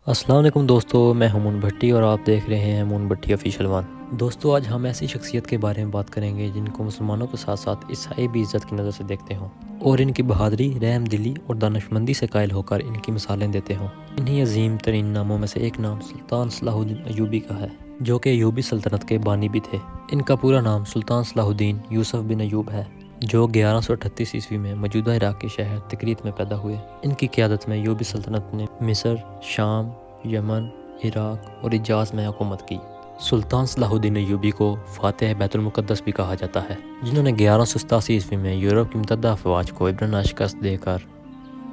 السلام علیکم دوستو، میں ہوں مون بھٹی اور آپ دیکھ رہے ہیں مون بھٹی آفیشیل ون۔ دوستو، آج ہم ایسی شخصیت کے بارے میں بات کریں گے جن کو مسلمانوں کے ساتھ ساتھ عیسائی بھی عزت کی نظر سے دیکھتے ہوں اور ان کی بہادری، رحم دلی اور دانشمندی سے قائل ہو کر ان کی مثالیں دیتے ہوں۔ انہی عظیم ترین ناموں میں سے ایک نام سلطان صلاح الدین ایوبی کا ہے، جو کہ ایوبی سلطنت کے بانی بھی تھے۔ ان کا پورا نام سلطان صلاح الدین یوسف بن ایوب ہے، جو 1138 عیسوی میں موجودہ عراق کے شہر تکریت میں پیدا ہوئے۔ ان کی قیادت میں ایوبی سلطنت نے مصر، شام، یمن، عراق اور حجاز میں حکومت کی۔ سلطان صلاح الدین ایوبی کو فاتح بیت المقدس بھی کہا جاتا ہے، جنہوں نے 1187 عیسوی میں یورپ کی متعدد افواج کو ابرنا شکست دے کر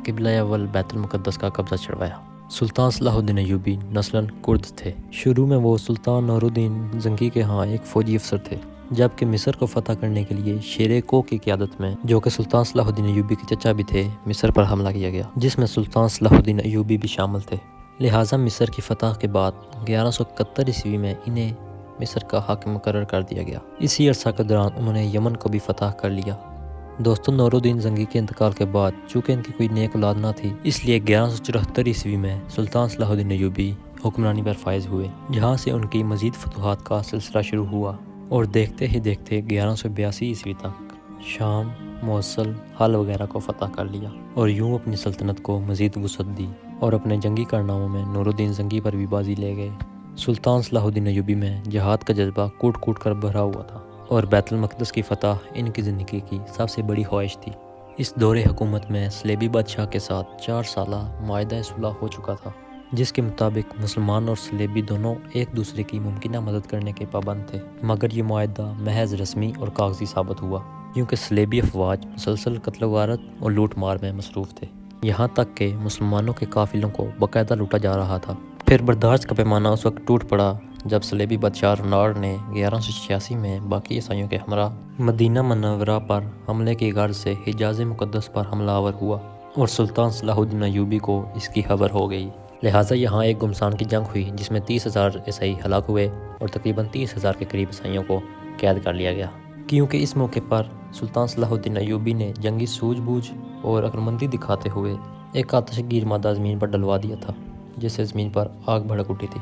قبلہ اول بیت المقدس کا قبضہ چھڑوایا۔ سلطان صلاح الدین ایوبی نسلاً کرد تھے۔ شروع میں وہ سلطان نور الدین زنگی کے ہاں ایک فوجی افسر تھے، جبکہ مصر کو فتح کرنے کے لیے شیر کو کی قیادت میں، جو کہ سلطان صلاح الدین ایوبی کے چچا بھی تھے، مصر پر حملہ کیا گیا، جس میں سلطان صلاح الدین ایوبی بھی شامل تھے۔ لہٰذا مصر کی فتح کے بعد 1171 عیسوی میں انہیں مصر کا حاکم مقرر کر دیا گیا۔ اسی عرصہ کے دوران انہوں نے یمن کو بھی فتح کر لیا۔ دوستو، نور الدین زنگی کے انتقال کے بعد چونکہ ان کی کوئی نیک اولاد نہ تھی، اس لیے 1174 عیسوی میں سلطان صلاح الدین ایوبی حکمرانی پر فائز ہوئے، جہاں سے ان کی مزید فتوحات کا سلسلہ شروع ہوا اور دیکھتے ہی دیکھتے 1182 عیسوی تک شام، موصل، حل وغیرہ کو فتح کر لیا اور یوں اپنی سلطنت کو مزید وسعت دی اور اپنے جنگی کارناموں میں نور الدین زنگی پر بھی بازی لے گئے۔ سلطان صلاح الدین ایوبی میں جہاد کا جذبہ کوٹ کوٹ کر بھرا ہوا تھا اور بیت المقدس کی فتح ان کی زندگی کی سب سے بڑی خواہش تھی۔ اس دور حکومت میں صلیبی بادشاہ کے ساتھ 4 سالہ معاہدہ صلح ہو چکا تھا، جس کے مطابق مسلمان اور صلیبی دونوں ایک دوسرے کی ممکنہ مدد کرنے کے پابند تھے، مگر یہ معاہدہ محض رسمی اور کاغذی ثابت ہوا، کیونکہ صلیبی افواج مسلسل قتل و غارت اور لوٹ مار میں مصروف تھے، یہاں تک کہ مسلمانوں کے قافلوں کو باقاعدہ لوٹا جا رہا تھا۔ پھر برداشت کا پیمانہ اس وقت ٹوٹ پڑا جب صلیبی بادشاہ رونالڈ نے 1186 میں باقی عیسائیوں کے ہمراہ مدینہ منورہ پر حملے کی غرض سے حجاز مقدس پر حملہ آور ہوا اور سلطان صلاح الدین ایوبی کو اس کی خبر ہو گئی۔ لہٰذا یہاں ایک گمسان کی جنگ ہوئی، جس میں 30,000 عیسائی ہلاک ہوئے اور تقریباً 30,000 کے قریب عیسائیوں کو قید کر لیا گیا۔ کیونکہ اس موقع پر سلطان صلاح الدین ایوبی نے جنگی سوجھ بوجھ اور عقلمندی دکھاتے ہوئے ایک آتش گیر مادہ زمین پر ڈلوا دیا تھا، جس سے زمین پر آگ بھڑک اٹھی تھی،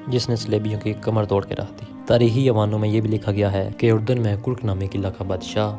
جس نے صلیبیوں کی کمر توڑ کے رکھ دی۔ تاریخی ایوانوں میں یہ بھی لکھا گیا ہے کہ اردن میں کرک نامی قلعہ کا بادشاہ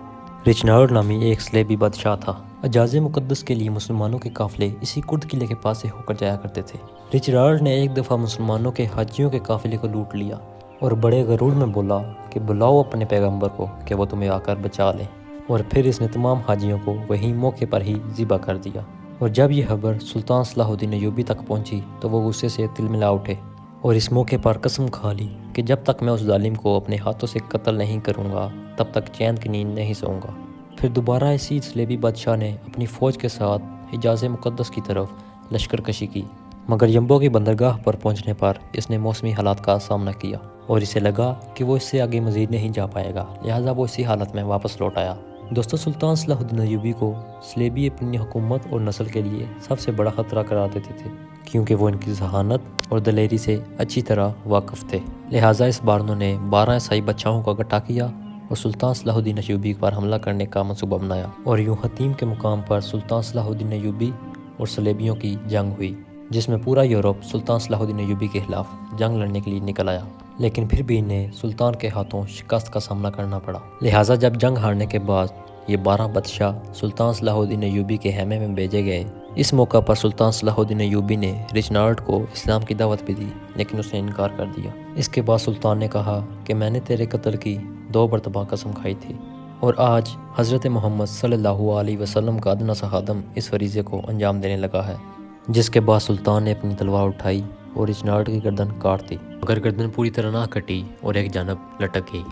رچنارڈ نامی ایک صلیبی بادشاہ تھا۔ حجاز مقدس کے لیے مسلمانوں کے قافلے اسی کرد قلعے کے پاس سے ہو کر جایا کرتے تھے۔ رچنارڈ نے ایک دفعہ مسلمانوں کے حاجیوں کے قافلے کو لوٹ لیا اور بڑے غرور میں بولا کہ بلاؤ اپنے پیغمبر کو کہ وہ تمہیں آ کر بچا لیں، اور پھر اس نے تمام حاجیوں کو وہیں موقع پر ہی ذبح کر دیا۔ اور جب یہ خبر سلطان صلاح الدین ایوبی تک پہنچی تو وہ غصے سے تلملا اٹھے اور اس موقع پر قسم کھا لی کہ جب تک میں اس ظالم کو اپنے ہاتھوں سے قتل نہیں کروں گا تب تک چین کی نیند نہیں سوؤں گا۔ پھر دوبارہ اسی صلیبی بادشاہ نے اپنی فوج کے ساتھ حجاز مقدس کی طرف لشکر کشی کی، مگر یمبو کی بندرگاہ پر پہنچنے پر اس نے موسمی حالات کا سامنا کیا اور اسے لگا کہ وہ اس سے آگے مزید نہیں جا پائے گا، لہٰذا وہ اسی حالت میں واپس لوٹ آیا۔ دوستو، سلطان صلاح الدین ایوبی کو صلیبی اپنی حکومت اور نسل کے لیے سب سے بڑا خطرہ قرار دیتے تھے، کیونکہ وہ ان کی ذہانت اور دلیری سے اچھی طرح واقف تھے۔ لہٰذا اس بار انہوں نے 12 عیسائی بادشاہوں کو اکٹھا کیا اور سلطان صلاح الدین ایوبی پر حملہ کرنے کا منصوبہ بنایا، اور یوں حطیم کے مقام پر سلطان صلاح الدین ایوبی اور صلیبیوں کی جنگ ہوئی، جس میں پورا یورپ سلطان صلاح الدین ایوبی کے خلاف جنگ لڑنے کے لیے نکل آیا، لیکن پھر بھی انہیں سلطان کے ہاتھوں شکست کا سامنا کرنا پڑا۔ لہٰذا جب جنگ ہارنے کے بعد یہ 12 بادشاہ سلطان صلاح الدین ایوبی کے خیمے میں بھیجے گئے۔ اس موقع پر سلطان صلاح الدین ایوبی نے رچنارڈ کو اسلام کی دعوت بھی دی، لیکن اس نے انکار کر دیا۔ اس کے بعد سلطان نے کہا کہ میں نے تیرے قتل کی 2 مرتبہ قسم کھائی تھی، اور آج حضرت محمد صلی اللہ علیہ وسلم کا ادنیٰ سا خادم اس فریضے کو انجام دینے لگا ہے۔ جس کے بعد سلطان نے اپنی تلوار اٹھائی اور رچنارڈ کی گردن کاٹ دی، مگر گردن پوری طرح نہ کٹی اور ایک جانب لٹک گئی۔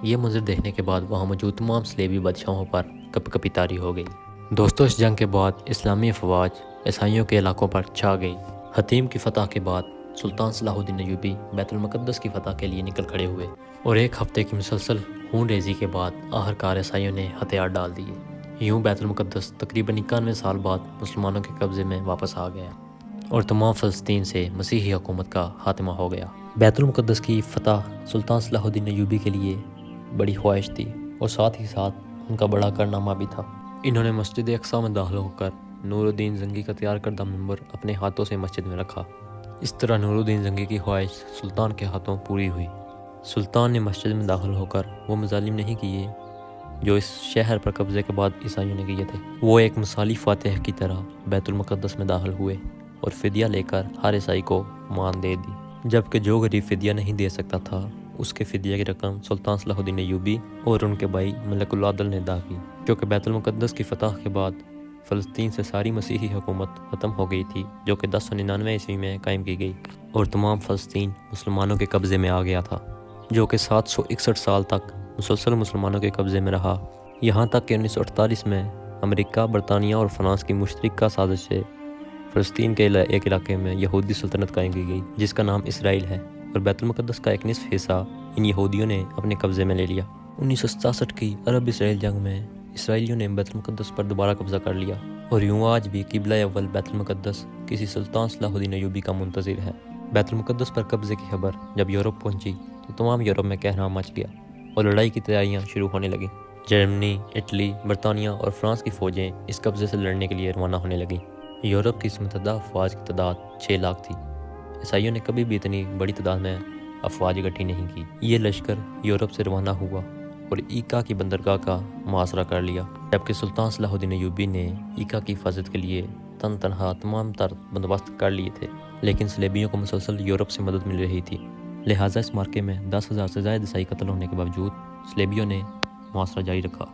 یہ منظر دیکھنے کے بعد وہاں موجود تمام صلیبی بادشاہوں پر کپ کپی طاری ہو گئی۔ دوستو، اس جنگ کے بعد اسلامی افواج عیسائیوں کے علاقوں پر چھا گئی۔ حطیم کی فتح کے بعد سلطان صلاح الدین ایوبی بیت المقدس کی فتح کے لیے نکل کھڑے ہوئے، اور ایک ہفتے کی مسلسل خون ریزی کے بعد آخرکار عیسائیوں نے ہتھیار ڈال دیے۔ یوں بیت المقدس تقریباً 91 سال بعد مسلمانوں کے قبضے میں واپس آ گیا اور تمام فلسطین سے مسیحی حکومت کا خاتمہ ہو گیا۔ بیت المقدس کی فتح سلطان صلاح الدین ایوبی کے لیے بڑی خواہش تھی اور ساتھ ہی ساتھ ان کا بڑا کارنامہ بھی تھا۔ انہوں نے مسجد اقصیٰ میں داخل ہو کر نور الدین زنگی کا تیار کردہ منبر اپنے ہاتھوں سے مسجد میں رکھا اس طرح نور الدین زنگی کی خواہش سلطان کے ہاتھوں پوری ہوئی۔ سلطان نے مسجد میں داخل ہو کر وہ مظالم نہیں کیے جو اس شہر پر قبضے کے بعد عیسائیوں نے کیے تھے۔ وہ ایک مثالی فاتح کی طرح بیت المقدس میں داخل ہوئے اور فدیہ لے کر ہر عیسائی کو مان دے دی، جبکہ جو غریب فدیہ نہیں دے سکتا تھا اس کے فدیہ کی رقم سلطان صلاح الدین ایوبی اور ان کے بھائی ملک العدل نے ادا کی، کیونکہ بیت المقدس کی فتح کے بعد فلسطین سے ساری مسیحی حکومت ختم ہو گئی تھی، جو کہ 1099 عیسوی میں قائم کی گئی، اور تمام فلسطین مسلمانوں کے قبضے میں آ گیا تھا، جو کہ 761 سال تک مسلسل مسلمانوں کے قبضے میں رہا، یہاں تک کہ 1948 میں امریکہ، برطانیہ اور فرانس کی مشترکہ سازش سے فلسطین کے ایک علاقے میں یہودی سلطنت قائم کی گئی جس کا نام اسرائیل ہے، اور بیت المقدس کا ایک نصف حصہ ان یہودیوں نے اپنے قبضے میں لے لیا۔ 1967 کی عرب اسرائیل جنگ میں اسرائیلیوں نے بیت المقدس پر دوبارہ قبضہ کر لیا، اور یوں آج بھی قبلہ اول بیت المقدس کسی سلطان صلاح الدین ایوبی کا منتظر ہے۔ بیت المقدس پر قبضے کی خبر جب یورپ پہنچی تو تمام یورپ میں کہرام مچ گیا اور لڑائی کی تیاریاں شروع ہونے لگیں۔ جرمنی، اٹلی، برطانیہ اور فرانس کی فوجیں اس قبضے سے لڑنے کے لیے روانہ ہونے لگیں۔ یورپ کی اس متحدہ افواج کی تعداد 6 لاکھ تھی۔ عیسائیوں نے کبھی بھی اتنی بڑی تعداد میں افواج اکٹھی نہیں کی۔ یہ لشکر یورپ سے روانہ ہوا اور ایکا کی بندرگاہ کا محاصرہ کر لیا، جبکہ سلطان صلاح الدین ایوبی نے ایکا کی حفاظت کے لیے تنہا تمام تر بندوبست کر لیے تھے، لیکن صلیبیوں کو مسلسل یورپ سے مدد مل رہی تھی، لہٰذا اس مارکے میں 10,000 سے زائد عیسائی قتل ہونے کے باوجود صلیبیوں نے محاصرہ جاری رکھا،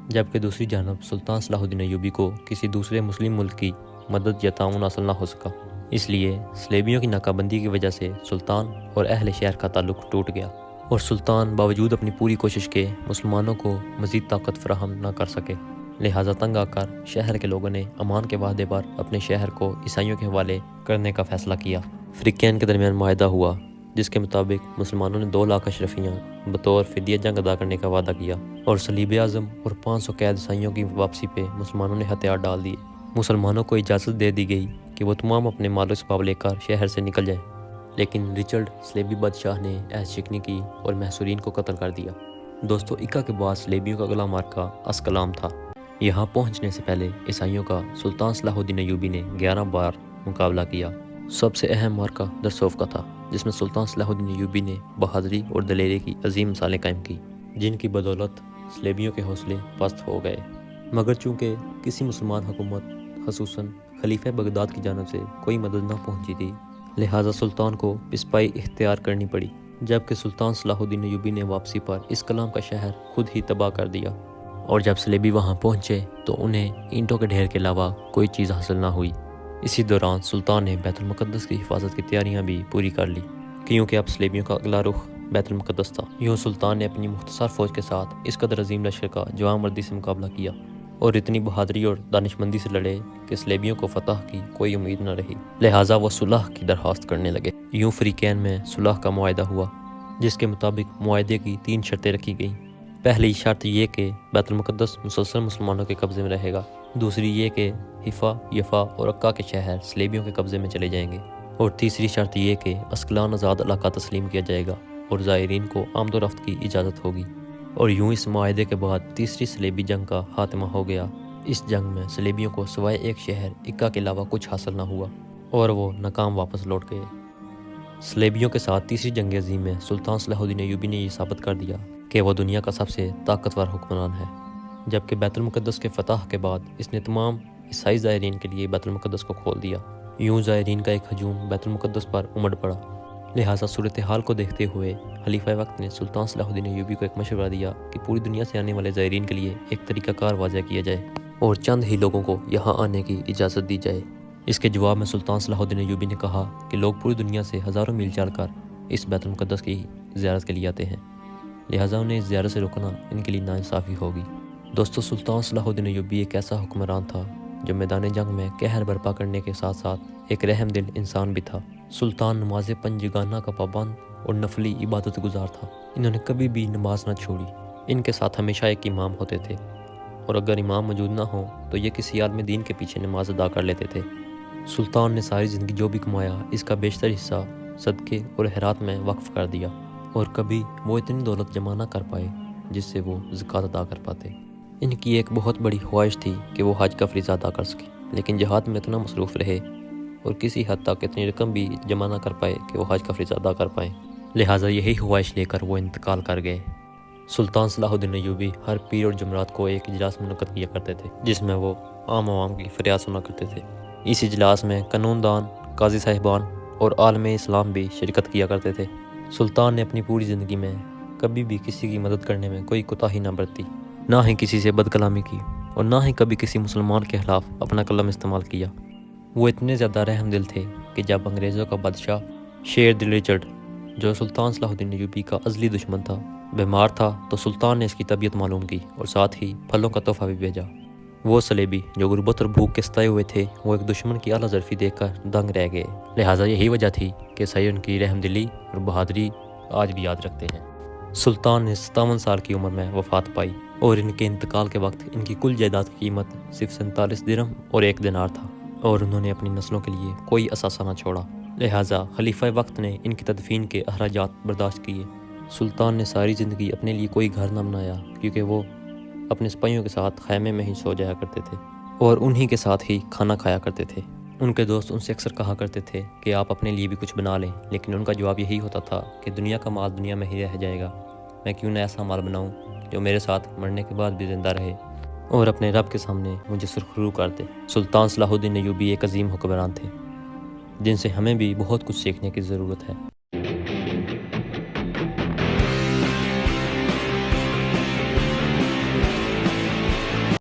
جبکہ دوسری جانب سلطان صلاح الدین ایوبی کو کسی دوسرے مسلم ملک کی مدد یا تعاون حاصل نہ ہو سکا، اس لیے صلیبیوں کی ناکہ بندی کی وجہ سے سلطان اور اہل شہر کا تعلق ٹوٹ گیا، اور سلطان باوجود اپنی پوری کوشش کے مسلمانوں کو مزید طاقت فراہم نہ کر سکے، لہٰذا تنگ آ کر شہر کے لوگوں نے امان کے وعدے پر اپنے شہر کو عیسائیوں کے حوالے کرنے کا فیصلہ کیا۔ فریقین کے درمیان معاہدہ ہوا جس کے مطابق مسلمانوں نے 2 لاکھ اشرفیاں بطور فدیہ جنگ ادا کرنے کا وعدہ کیا، اور صلیب اعظم اور 500 قید عیسائیوں کی واپسی پہ مسلمانوں نے ہتھیار ڈال دیے۔ مسلمانوں کو اجازت دے دی گئی کہ وہ تمام اپنے مال و اسباب لے کر شہر سے نکل جائیں، لیکن رچرڈ صلیبی بادشاہ نے عہد شکنی کی اور محصورین کو قتل کر دیا۔ دوستو، ایکا کے بعد صلیبیوں کا اگلا مارکہ اسقلام تھا۔ یہاں پہنچنے سے پہلے عیسائیوں کا سلطان صلاح الدین ایوبی نے 11 بار مقابلہ کیا۔ سب سے اہم مارکہ درسوف کا تھا، جس میں سلطان صلاح الدین ایوبی نے بہادری اور دلیری کی عظیم مثالیں قائم کی، جن کی بدولت صلیبیوں کے حوصلے پست ہو گئے، مگر چونکہ کسی مسلمان حکومت خصوصاً خلیفہ بغداد کی جانب سے کوئی مدد نہ پہنچی تھی، لہٰذا سلطان کو پسپائی اختیار کرنی پڑی، جبکہ سلطان صلاح الدین ایوبی نے واپسی پر اسقلام کا شہر خود ہی تباہ کر دیا، اور جب صلیبی وہاں پہنچے تو انہیں اینٹوں کے ڈھیر کے علاوہ کوئی چیز حاصل نہ ہوئی۔ اسی دوران سلطان نے بیت المقدس کی حفاظت کی تیاریاں بھی پوری کر لی، کیونکہ اب صلیبیوں کا اگلا رخ بیت المقدس تھا۔ یوں سلطان نے اپنی مختصر فوج کے ساتھ اس قدر عظیم لشکر کا جوان مردی سے مقابلہ کیا اور اتنی بہادری اور دانش مندی سے لڑے کہ صلیبیوں کو فتح کی کوئی امید نہ رہی، لہٰذا وہ صلح کی درخواست کرنے لگے۔ یوں فریقین میں صلح کا معاہدہ ہوا، جس کے مطابق معاہدے کی 3 شرطیں رکھی گئیں۔ پہلی شرط یہ کہ بیت المقدس مسلسل مسلمانوں کے قبضے میں رہے گا، دوسری یہ کہ حفا، یفا اور عکا کے شہر صلیبیوں کے قبضے میں چلے جائیں گے، اور تیسری شرط یہ کہ اسقلان آزاد علاقہ تسلیم کیا جائے گا اور زائرین کو آمد و رفت کی اجازت ہوگی۔ اور یوں اس معاہدے کے بعد تیسری صلیبی جنگ کا خاتمہ ہو گیا۔ اس جنگ میں صلیبیوں کو سوائے ایک شہر عکا کے علاوہ کچھ حاصل نہ ہوا اور وہ ناکام واپس لوٹ گئے۔ صلیبیوں کے ساتھ تیسری جنگ عظیم میں سلطان صلاح الدین ایوبی نے یہ ثابت کر دیا کہ وہ دنیا کا سب سے طاقتور حکمران ہے، جبکہ بیت المقدس کے فتح کے بعد اس نے تمام عیسائی زائرین کے لیے بیت المقدس کو کھول دیا۔ یوں زائرین کا ایک ہجوم بیت المقدس پر امڑ پڑا، لہٰذا صورتحال کو دیکھتے ہوئے خلیفہ وقت نے سلطان صلاح الدین ایوبی کو ایک مشورہ دیا کہ پوری دنیا سے آنے والے زائرین کے لیے ایک طریقہ کار واضح کیا جائے اور چند ہی لوگوں کو یہاں آنے کی اجازت دی جائے۔ اس کے جواب میں سلطان صلاح الدین ایوبی نے کہا کہ لوگ پوری دنیا سے ہزاروں میل چل کر اس بیت المقدس کی زیارت کے لیے آتے ہیں، لہٰذا انہیں اس زیارت سے روکنا ان کے لیے ناانصافی ہوگی۔ دوستو، سلطان صلاح الدین ایوبی ایک ایسا حکمران تھا جو میدان جنگ میں قہر برپا کرنے کے ساتھ ساتھ ایک رحم دل انسان بھی تھا۔ سلطان نماز پنجگانہ کا پابند اور نفلی عبادت گزار تھا۔ انہوں نے کبھی بھی نماز نہ چھوڑی۔ ان کے ساتھ ہمیشہ ایک امام ہوتے تھے، اور اگر امام موجود نہ ہو تو یہ کسی عالم دین کے پیچھے نماز ادا کر لیتے تھے۔ سلطان نے ساری زندگی جو بھی کمایا اس کا بیشتر حصہ صدقے اور خیرات میں وقف کر دیا، اور کبھی وہ اتنی دولت جمع نہ کر پائے جس سے وہ زکوٰۃ ادا کر پاتے۔ ان کی ایک بہت بڑی خواہش تھی کہ وہ حج کا فریضہ ادا کر سکیں، لیکن جہاد میں اتنا مصروف رہے اور کسی حد تک اتنی رقم بھی جمع نہ کر پائے کہ وہ حج کا فریضہ ادا کر پائیں، لہٰذا یہی خواہش لے کر وہ انتقال کر گئے۔ سلطان صلاح الدین ایوبی ہر پیر اور جمعرات کو ایک اجلاس منعقد کیا کرتے تھے جس میں وہ عام عوام کی فریاد سنا کرتے تھے۔ اس اجلاس میں قانون دان، قاضی صاحبان اور عالم اسلام بھی شرکت کیا کرتے تھے۔ سلطان نے اپنی پوری زندگی میں کبھی بھی کسی کی مدد کرنے میں کوئی کوتاہی نہ برتی، نہ ہی کسی سے بد کلامی کی اور نہ ہی کبھی کسی مسلمان کے خلاف اپنا قلم استعمال کیا۔ وہ اتنے زیادہ رحم دل تھے کہ جب انگریزوں کا بادشاہ شیر دل رچرڈ، جو سلطان صلاح الدین ایوبی کا ازلی دشمن تھا، بیمار تھا تو سلطان نے اس کی طبیعت معلوم کی اور ساتھ ہی پھلوں کا تحفہ بھی بھیجا۔ وہ سلیبی جو غربت اور بھوک کے ستائے ہوئے تھے، وہ ایک دشمن کی اعلیٰ ظرفی دیکھ کر دنگ رہ گئے، لہٰذا یہی وجہ تھی کہ سید ان کی رحم دلی اور بہادری آج بھی یاد رکھتے ہیں۔ سلطان نے 57 سال کی عمر میں وفات پائی اور ان کے انتقال کے وقت ان کی کل جائیداد کی قیمت صرف 47 درہم اور 1 دینار تھا، اور انہوں نے اپنی نسلوں کے لیے کوئی اثاثہ نہ چھوڑا، لہٰذا خلیفہ وقت نے ان کی تدفین کے اخراجات برداشت کیے۔ سلطان نے ساری زندگی اپنے لیے کوئی گھر نہ بنایا، کیونکہ وہ اپنے سپاہیوں کے ساتھ خیمے میں ہی سو جایا کرتے تھے اور انہی کے ساتھ ہی کھانا کھایا کرتے تھے۔ ان کے دوست ان سے اکثر کہا کرتے تھے کہ آپ اپنے لیے بھی کچھ بنا لیں، لیکن ان کا جواب یہی ہوتا تھا کہ دنیا کا مال دنیا میں ہی رہ جائے گا، میں کیوں نہ ایسا مال بناؤں جو میرے ساتھ مرنے کے بعد بھی زندہ رہے اور اپنے رب کے سامنے مجھے سرخرو کر دے۔ سلطان صلاح الدین ایوبی ایک عظیم حکمران تھے جن سے ہمیں بھی بہت کچھ سیکھنے کی ضرورت ہے۔